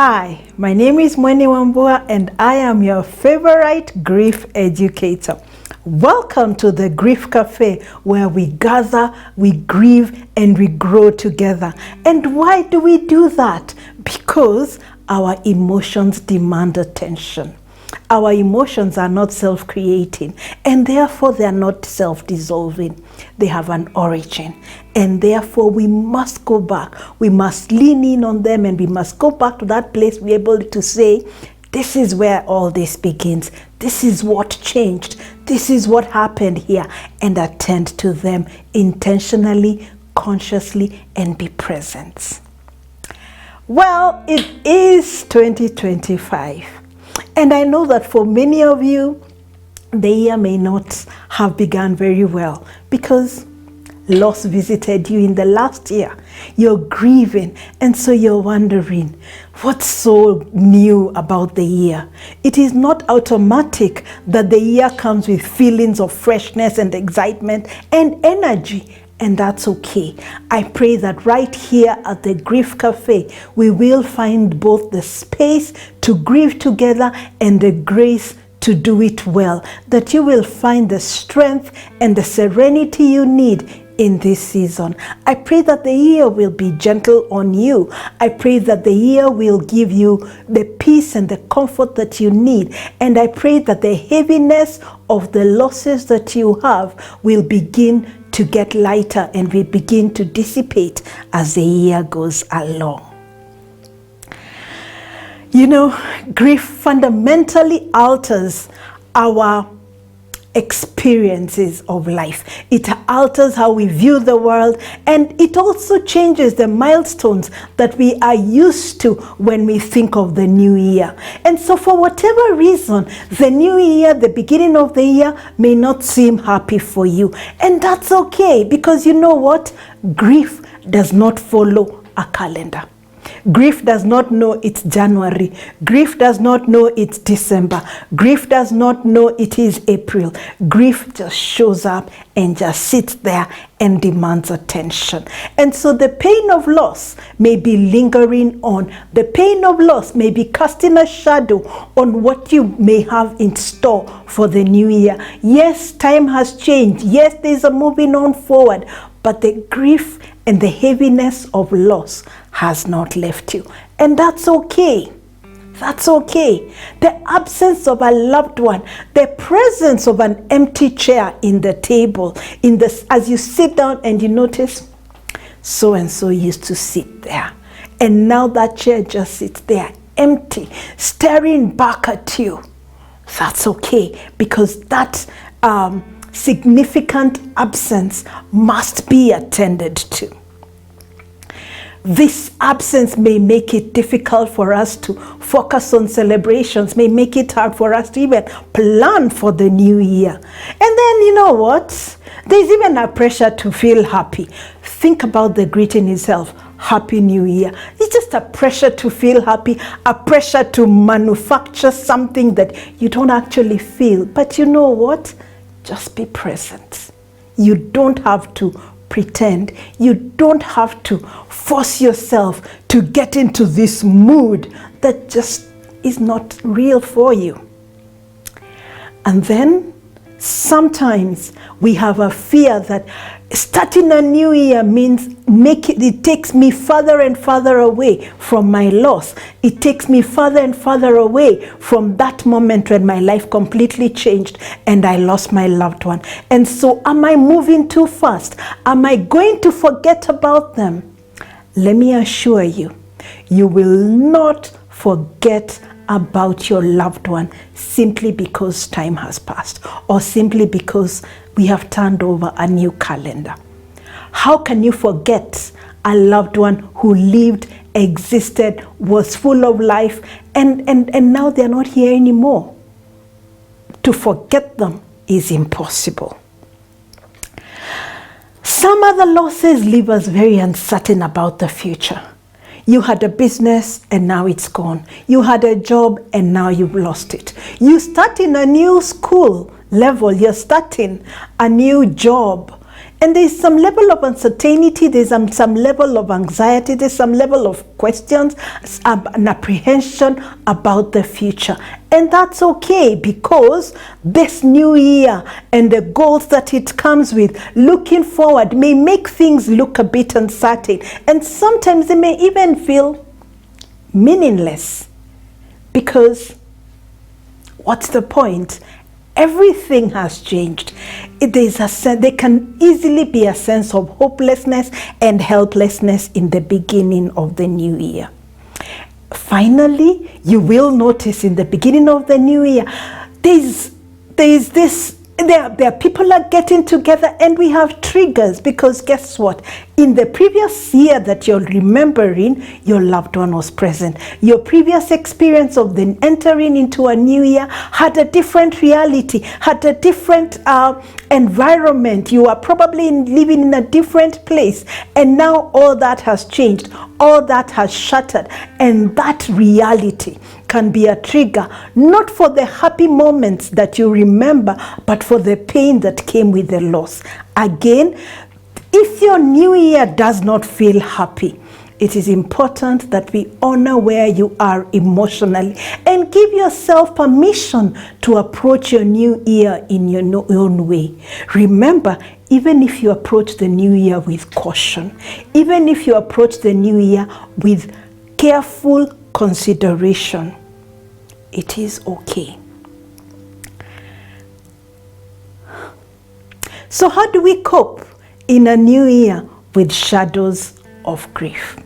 Hi, my name is Mweni Wambua and I am your favorite grief educator. Welcome to the Grief Cafe, where we gather, we grieve, and we grow together. And why do we do that? Because our emotions demand attention. Our emotions are not self-creating, and therefore they are not self-dissolving. They have an origin, and therefore we must go back. We must lean in on them, and we must go back to that place, be able to say, this is where all this begins. This is what changed. This is what happened here, and attend to them intentionally, consciously, and be present. Well, it is 2025. And I know that for many of you, the year may not have begun very well because loss visited you in the last year. You're grieving, and so you're wondering, what's so new about the year? It is not automatic that the year comes with feelings of freshness and excitement and energy. And that's okay. I pray that right here at the Grief Cafe, we will find both the space to grieve together and the grace to do it well. That you will find the strength and the serenity you need in this season. I pray that the year will be gentle on you. I pray that the year will give you the peace and the comfort that you need. And I pray that the heaviness of the losses that you have will begin to get lighter and will begin to dissipate as the year goes along. You know, grief fundamentally alters our experiences of life. It alters how we view the world, and it also changes the milestones that we are used to when we think of the new year. And so for whatever reason, the new year, the beginning of the year, may not seem happy for you. And that's okay, because you know what? Grief does not follow a calendar. Grief does not know it's January. Grief does not know it's December. Grief does not know it is April. Grief just shows up and just sits there and demands attention. And so the pain of loss may be lingering on. The pain of loss may be casting a shadow on what you may have in store for the new year. Yes, time has changed. Yes, there's a moving on forward. But the grief and the heaviness of loss has not left you. And that's okay. That's okay. The absence of a loved one, the presence of an empty chair in the table, as you sit down and you notice, so-and-so used to sit there. And now that chair just sits there, empty, staring back at you. That's okay, because that significant absence must be attended to. This absence may make it difficult for us to focus on celebrations, may make it hard for us to even plan for the new year. And then, you know what? There's even a pressure to feel happy. Think about the greeting itself. Happy New Year. It's just a pressure to feel happy, a pressure to manufacture something that you don't actually feel. But you know what? Just be present. You don't have to pretend. You don't have to force yourself to get into this mood that just is not real for you. And then sometimes we have a fear that starting a new year means it takes me further and further away from my loss. It takes me further and further away from that moment when my life completely changed and I lost my loved one. And so am I moving too fast? Am I going to forget about them? Let me assure you, you will not forget about your loved one simply because time has passed or simply because we have turned over a new calendar. How can you forget a loved one who lived, existed, was full of life, and now they're not here anymore? To forget them is impossible. Some other losses leave us very uncertain about the future. You had a business and now it's gone. You had a job and now you've lost it. You start in a new school level. You're starting a new job And there's some level of uncertainty, there's some level of anxiety, there's some level of questions and apprehension about the future. And that's okay, because this new year and the goals that it comes with, looking forward, may make things look a bit uncertain. And sometimes they may even feel meaningless, because what's the point? Everything has changed. There can easily be a sense of hopelessness and helplessness in the beginning of the new year. Finally, you will notice in the beginning of the new year, there are people are getting together, and we have triggers, because guess what? In the previous year that you're remembering, your loved one was present. Your previous experience of then entering into a new year had a different reality, had a different environment. You are probably living in a different place, and now all that has changed, all that has shattered, and that reality can be a trigger, not for the happy moments that you remember, but for the pain that came with the loss. Again, if your new year does not feel happy, it is important that we honor where you are emotionally and give yourself permission to approach your new year in your own way. Remember, even if you approach the new year with caution, even if you approach the new year with careful consideration, it is okay. So how do we cope in a new year with shadows of grief?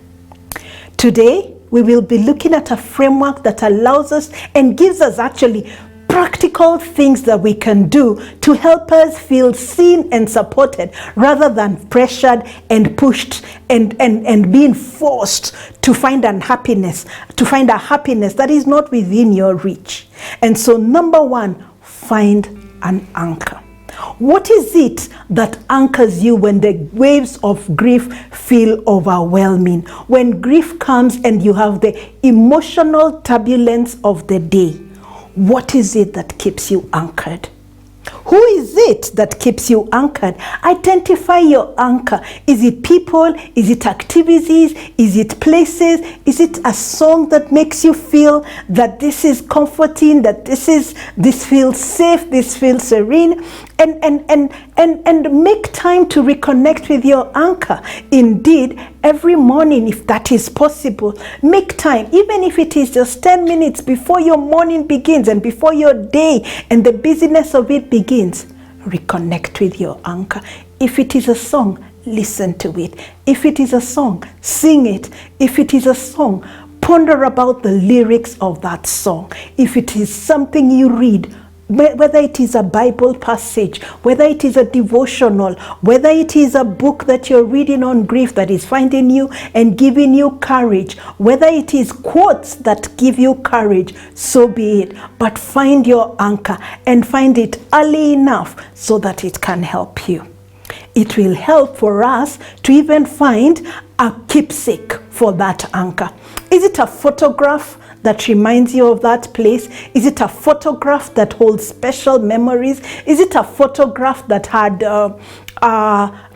Today, we will be looking at a framework that allows us and gives us actually practical things that we can do to help us feel seen and supported, rather than pressured and pushed and being forced to find a happiness that is not within your reach. And so, number one, find an anchor. What is it that anchors you when the waves of grief feel overwhelming? When grief comes and you have the emotional turbulence of the day, what is it that keeps you anchored? Who is it that keeps you anchored? Identify your anchor. Is it people? Is it activities? Is it places? Is it a song that makes you feel that this is comforting, that this feels safe, this feels serene? And make time to reconnect with your anchor. Indeed, every morning, if that is possible, make time, even if it is just 10 minutes before your morning begins and before your day and the busyness of it begins. Reconnect with your anchor. If it is a song, listen to it. If it is a song, sing it. If it is a song, ponder about the lyrics of that song. If it is something you read, whether it is a Bible passage, whether it is a devotional, whether it is a book that you're reading on grief that is finding you and giving you courage, whether it is quotes that give you courage, so be it. But find your anchor, and find it early enough so that it can help you. It will help for us to even find a keepsake for that anchor. Is it a photograph that reminds you of that place? Is it a photograph that holds special memories? Is it a photograph that had the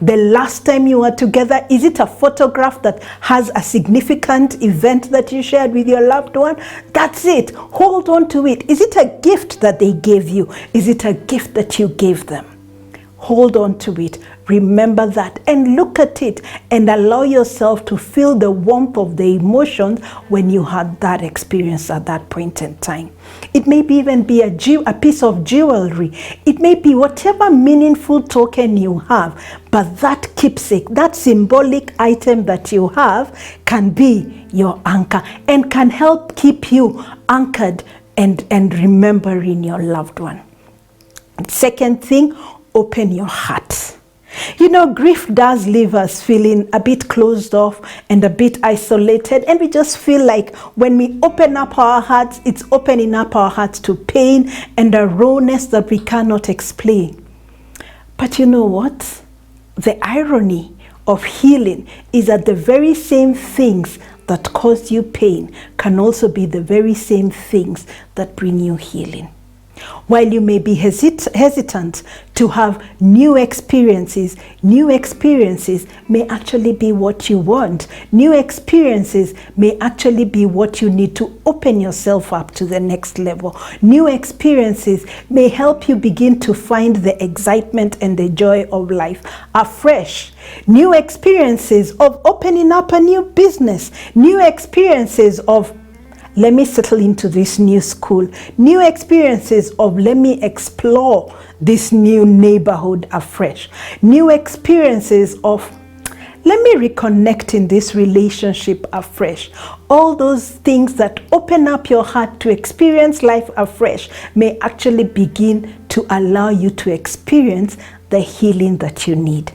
last time you were together? Is it a photograph that has a significant event that you shared with your loved one? That's it. Hold on to it. Is it a gift that they gave you? Is it a gift that you gave them? Hold on to it. Remember that and look at it and allow yourself to feel the warmth of the emotions when you had that experience at that point in time. It may even be a piece of jewelry. It may be whatever meaningful token you have, but that keepsake, that symbolic item that you have can be your anchor and can help keep you anchored and remembering your loved one. Second thing, open your heart. You know, grief does leave us feeling a bit closed off and a bit isolated, and we just feel like when we open up our hearts, it's opening up our hearts to pain and a rawness that we cannot explain. But you know what? The irony of healing is that the very same things that cause you pain can also be the very same things that bring you healing. While you may be hesitant to have new experiences may actually be what you want. New experiences may actually be what you need to open yourself up to the next level. New experiences may help you begin to find the excitement and the joy of life afresh. New experiences of opening up a new business. New experiences of let me settle into this new school. New experiences of let me explore this new neighborhood afresh. New experiences of let me reconnect in this relationship afresh. All those things that open up your heart to experience life afresh may actually begin to allow you to experience the healing that you need.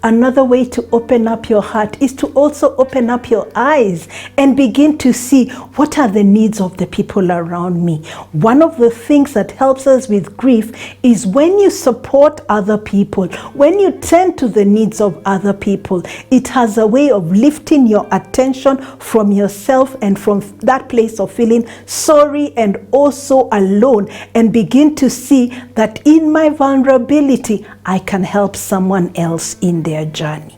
Another way to open up your heart is to also open up your eyes and begin to see what are the needs of the people around me. One of the things that helps us with grief is when you support other people, when you tend to the needs of other people, it has a way of lifting your attention from yourself and from that place of feeling sorry and also alone, and begin to see that in my vulnerability, I can help someone else in their journey.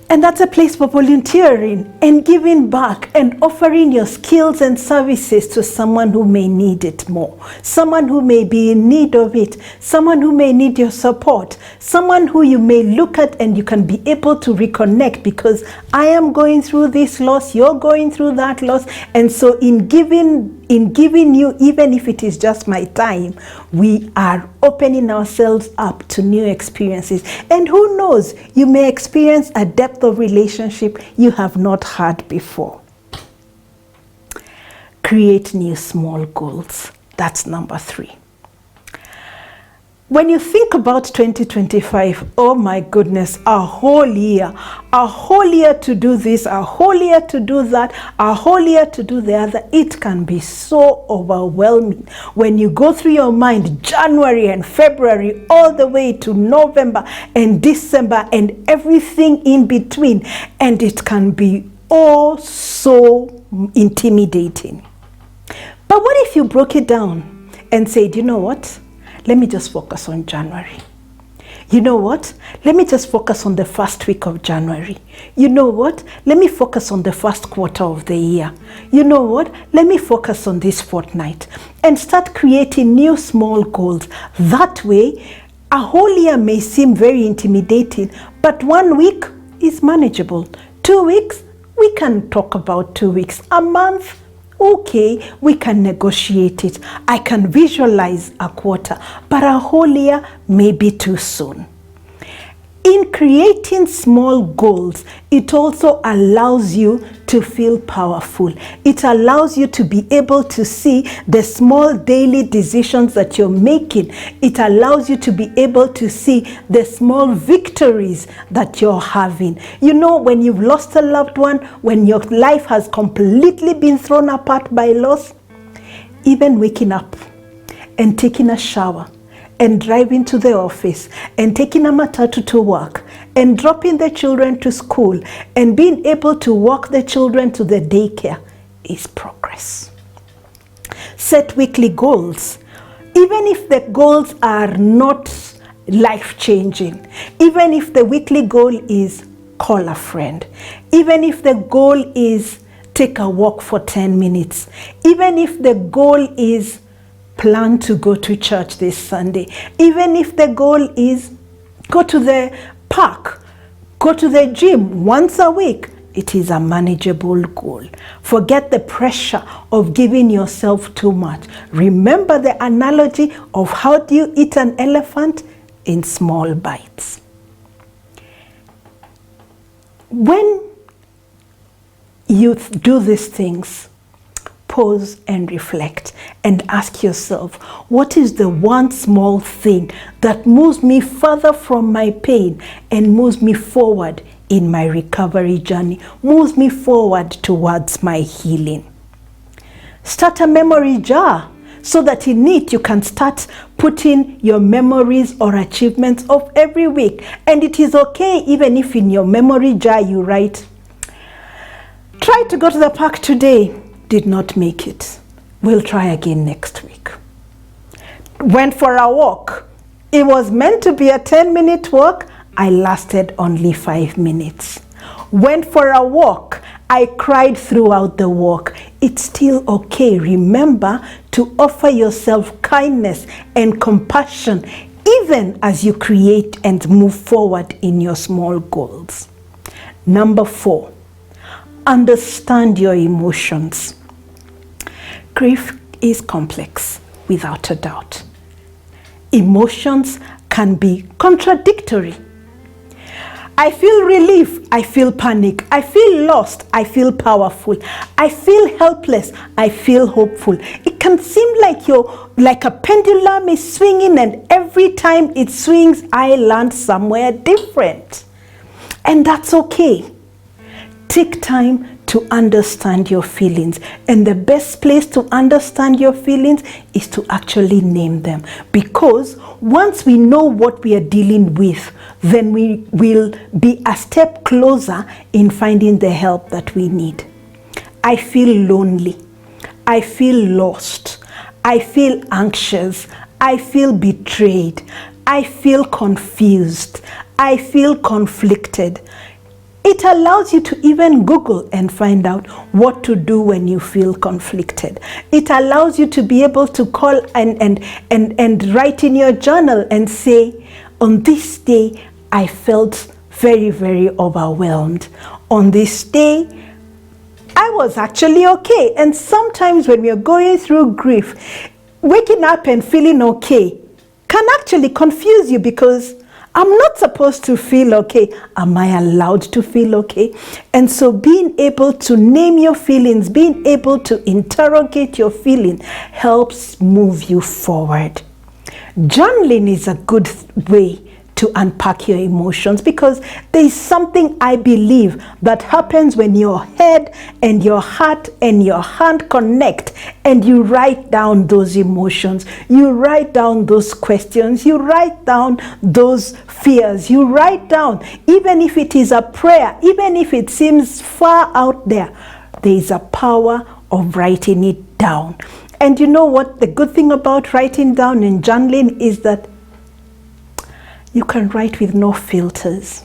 And that's a place for volunteering and giving back and offering your skills and services to someone who may need it more, someone who may be in need of it, someone who may need your support, someone who you may look at and you can be able to reconnect, because I am going through this loss, you're going through that loss, and so in giving you, even if it is just my time, we are opening ourselves up to new experiences. And who knows, you may experience a depth of relationship you have not had before. Create new small goals. That's number 3. When you think about 2025, oh my goodness, a whole year to do this, a whole year to do that, a whole year to do the other, it can be so overwhelming. When you go through your mind January and February all the way to November and December and everything in between, and it can be oh so intimidating. But what if you broke it down and said, you know what? Let me just focus on January. You know what? Let me just focus on the first week of January. You know what? Let me focus on the first quarter of the year. You know what? Let me focus on this fortnight and start creating new small goals. That way, a whole year may seem very intimidating, but 1 week is manageable. 2 weeks, we can talk about 2 weeks. A month, okay, we can negotiate it. I can visualize a quarter, but a whole year may be too soon. In creating small goals, it also allows you to feel powerful. It allows you to be able to see the small daily decisions that you're making. It allows you to be able to see the small victories that you're having. You know, when you've lost a loved one, when your life has completely been thrown apart by loss, even waking up and taking a shower and driving to the office and taking a matatu to work and dropping the children to school and being able to walk the children to the daycare is progress. Set weekly goals. Even if the goals are not life-changing, even if the weekly goal is call a friend, even if the goal is take a walk for 10 minutes, even if the goal is plan to go to church this Sunday, even if the goal is go to the park, go to the gym once a week, it is a manageable goal. Forget the pressure of giving yourself too much. Remember the analogy of how do you eat an elephant? In small bites. When you do these things, pause and reflect and ask yourself, what is the one small thing that moves me further from my pain and moves me forward in my recovery journey, moves me forward towards my healing? Start a memory jar so that in it you can start putting your memories or achievements of every week. And it is okay even if in your memory jar you write, try to go to the park today, did not make it. We'll try again next week. Went for a walk. It was meant to be a 10-minute walk. I lasted only 5 minutes. Went for a walk. I cried throughout the walk. It's still okay. Remember to offer yourself kindness and compassion even as you create and move forward in your small goals. Number 4, understand your emotions. Grief is complex, without a doubt. Emotions can be contradictory. I feel relief, I feel panic, I feel lost, I feel powerful, I feel helpless, I feel hopeful. It can seem like a pendulum is swinging, and every time it swings, I land somewhere different. And that's okay. Take time to understand your feelings. And the best place to understand your feelings is to actually name them. Because once we know what we are dealing with, then we will be a step closer in finding the help that we need. I feel lonely. I feel lost. I feel anxious. I feel betrayed. I feel confused. I feel conflicted. It allows you to even Google and find out what to do when you feel conflicted. It allows you to be able to call and write in your journal and say, on this day, I felt very, very overwhelmed. On this day, I was actually okay. And sometimes when we are going through grief, waking up and feeling okay can actually confuse you, because I'm not supposed to feel okay. Am I allowed to feel okay? And so being able to name your feelings, being able to interrogate your feeling helps move you forward. Journaling is a good way to unpack your emotions, because there is something I believe that happens when your head and your heart and your hand connect, and you write down those emotions, you write down those questions, you write down those fears, you write down, even if it is a prayer, even if it seems far out there is a power of writing it down. And you know what? The good thing about writing down and journaling is that you can write with no filters.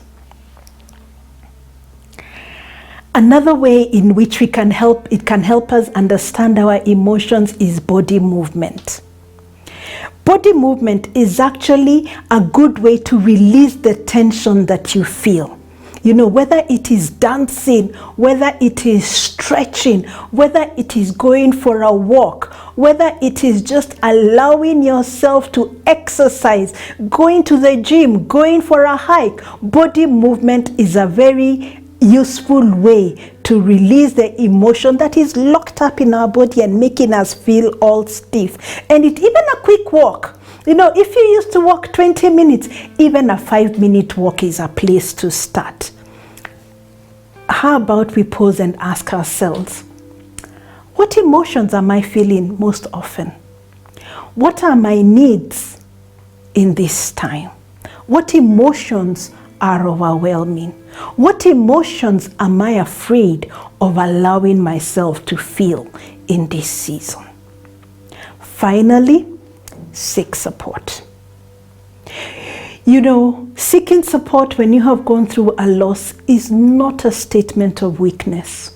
Another way in which it can help us understand our emotions is body movement. Body movement is actually a good way to release the tension that you feel. You know, whether it is dancing, whether it is stretching, whether it is going for a walk, whether it is just allowing yourself to exercise, going to the gym, going for a hike. Body movement is a very useful way to release the emotion that is locked up in our body and making us feel all stiff. And even a quick walk. You know, if you used to walk 20 minutes, even a 5-minute walk is a place to start. How about we pause and ask ourselves, what emotions am I feeling most often? What are my needs in this time? What emotions are overwhelming? What emotions am I afraid of allowing myself to feel in this season? Finally, seek support. You know, seeking support when you have gone through a loss is not a statement of weakness.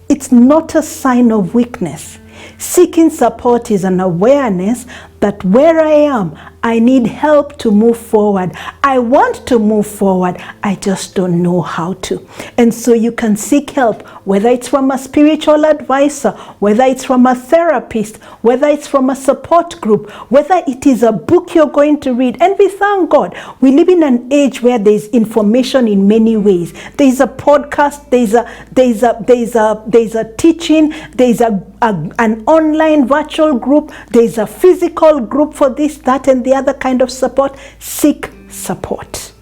It's not a sign of weakness. Seeking support is an awareness that where I am, I need help to move forward. I want to move forward. I just don't know how to. And so you can seek help, whether it's from a spiritual advisor, whether it's from a therapist, whether it's from a support group, whether it is a book you're going to read. And we thank God. We live in an age where there's information in many ways. There's a podcast, there's a teaching, there's an online virtual group, there's a physical group for this, that, and the other kind of support. Seek support.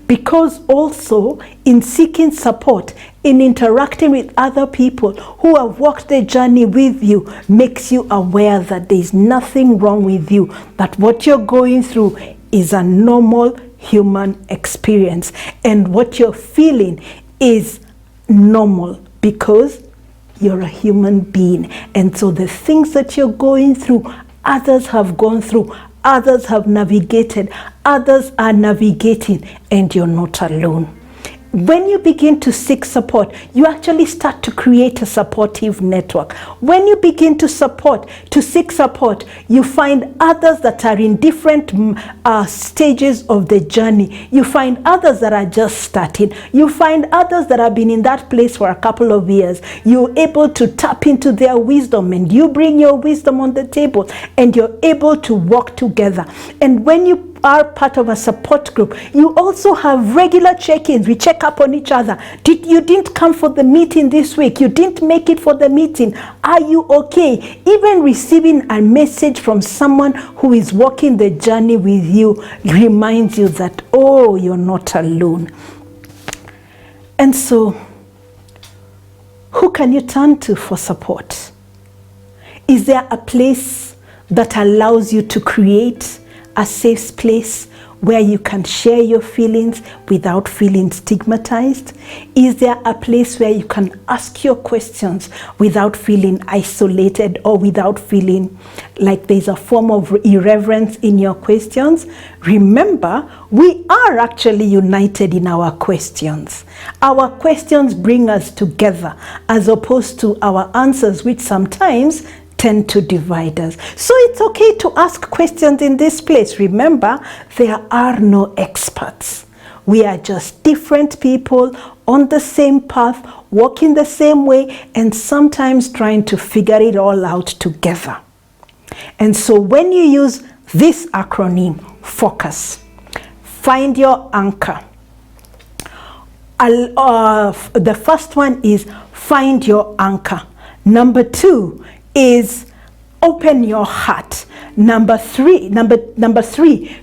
Because also in seeking support, in interacting with other people who have walked the journey with you, makes you aware that there's nothing wrong with you, that what you're going through is a normal human experience, and what you're feeling is normal, because you're a human being. And so the things that you're going through, others have gone through, others have navigated, others are navigating, and you're not alone. When you begin to seek support, you actually start to create a supportive network. When you begin to seek support, you find others that are in different stages of the journey. You find others that are just starting. You find others that have been in that place for a couple of years. You're able to tap into their wisdom, and you bring your wisdom on the table, and you're able to work together. And when you are part of a support group, you also have regular check-ins. We check up on each other. You didn't come for the meeting this week. You didn't make it for the meeting. Are you okay? Even receiving a message from someone who is walking the journey with you reminds you that, oh, you're not alone. And so, who can you turn to for support? Is there a place that allows you to create a safe place where you can share your feelings without feeling stigmatized? Is there a place where you can ask your questions without feeling isolated or without feeling like there's a form of irreverence in your questions? Remember, we are actually united in our questions. Our questions bring us together as opposed to our answers, which sometimes tend to divide us. So it's okay to ask questions in this place. Remember, there are no experts. We are just different people on the same path, walking the same way, and sometimes trying to figure it all out together. And so when you use this acronym, FOCUS, find your anchor. The first one is find your anchor. Number 2 is open your heart. Number three,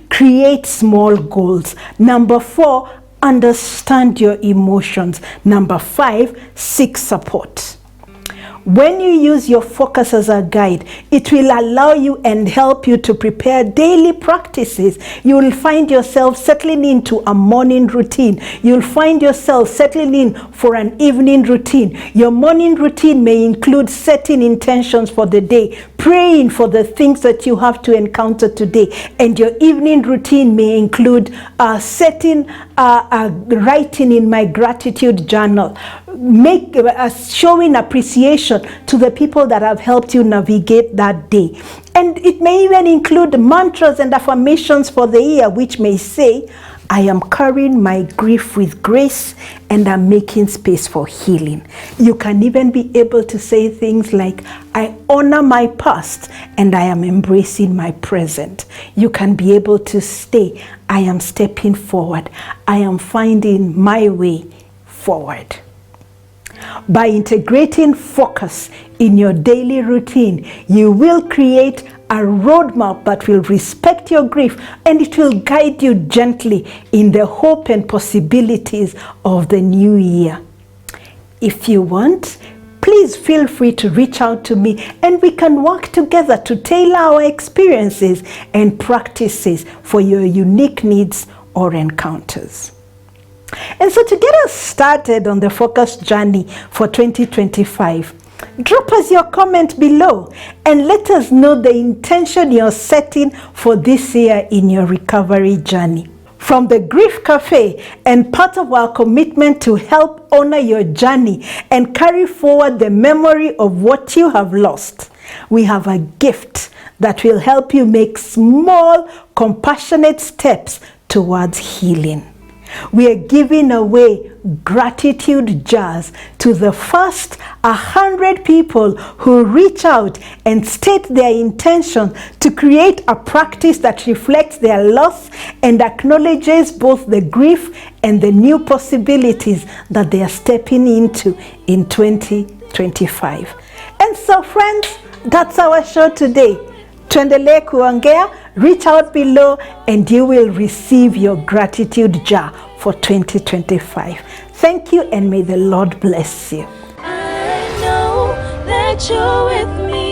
create small goals. Number 4, understand your emotions. Number 5, seek support. When you use your focus as a guide, it will allow you and help you to prepare daily practices. You will find yourself settling into a morning routine. You'll find yourself settling in for an evening routine. Your morning routine may include setting intentions for the day, praying for the things that you have to encounter today. And your evening routine may include writing in my gratitude journal, showing appreciation to the people that have helped you navigate that day. And it may even include mantras and affirmations for the year, which may say, I am carrying my grief with grace and I'm making space for healing. You can even be able to say things like, I honor my past and I am embracing my present. You can be able to say, I am stepping forward. I am finding my way forward. By integrating focus in your daily routine, you will create a roadmap that will respect your grief, and it will guide you gently in the hope and possibilities of the new year. If you want, please feel free to reach out to me and we can work together to tailor our experiences and practices for your unique needs or encounters. And so to get us started on the focus journey for 2025, drop us your comment below and let us know the intention you're setting for this year in your recovery journey. From the Grief Cafe, and part of our commitment to help honor your journey and carry forward the memory of what you have lost, we have a gift that will help you make small, compassionate steps towards healing. We are giving away gratitude jars to the first 100 people who reach out and state their intention to create a practice that reflects their loss and acknowledges both the grief and the new possibilities that they are stepping into in 2025. And so friends, that's our show today. Tuendelee kuongea, reach out below and you will receive your gratitude jar for 2025. Thank you and may the Lord bless you. I know that you're with me.